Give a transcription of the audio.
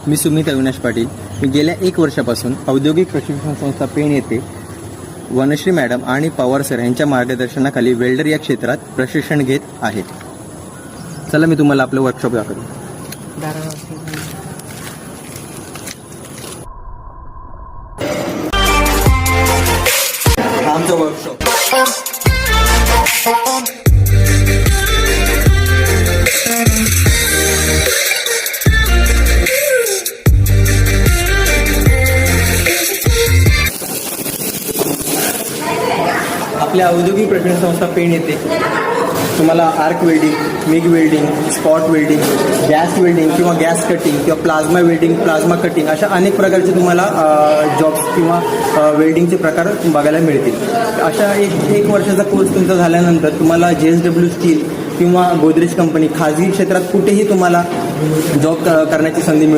मी सुमित अविनाश पाटील. मी गेल्या 1 वर्षापासून औद्योगिक प्रशिक्षण संस्था पेण येथे वनश्री मॅडम आणि पवार सर यांच्या मार्गदर्शनाखाली वेल्डर या क्षेत्रात प्रशिक्षण घेत आहे. चला मी तुम्हाला आपलं वर्कशॉप दाखवतो. हा आमचा वर्कशॉप. आपल्या औद्योगिक प्रशिक्षण संस्था पेण येथे तुम्हाला arc welding, MiG welding, spot welding, gas welding किंवा गॅस कटिंग किंवा प्लाझ्मा वेल्डिंग, प्लाझ्मा कटिंग अशा अनेक प्रकारचे तुम्हाला जॉब्स किंवा वेल्डिंगचे प्रकार बघायला मिळतील. अशा एक वर्षाचा कोर्स तुमचा झाल्यानंतर तुम्हाला JSW स्टील किंवा गोदरेज कंपनी खाजगी क्षेत्रात कुठेही तुम्हाला जॉब करण्याची संधी मिळेल.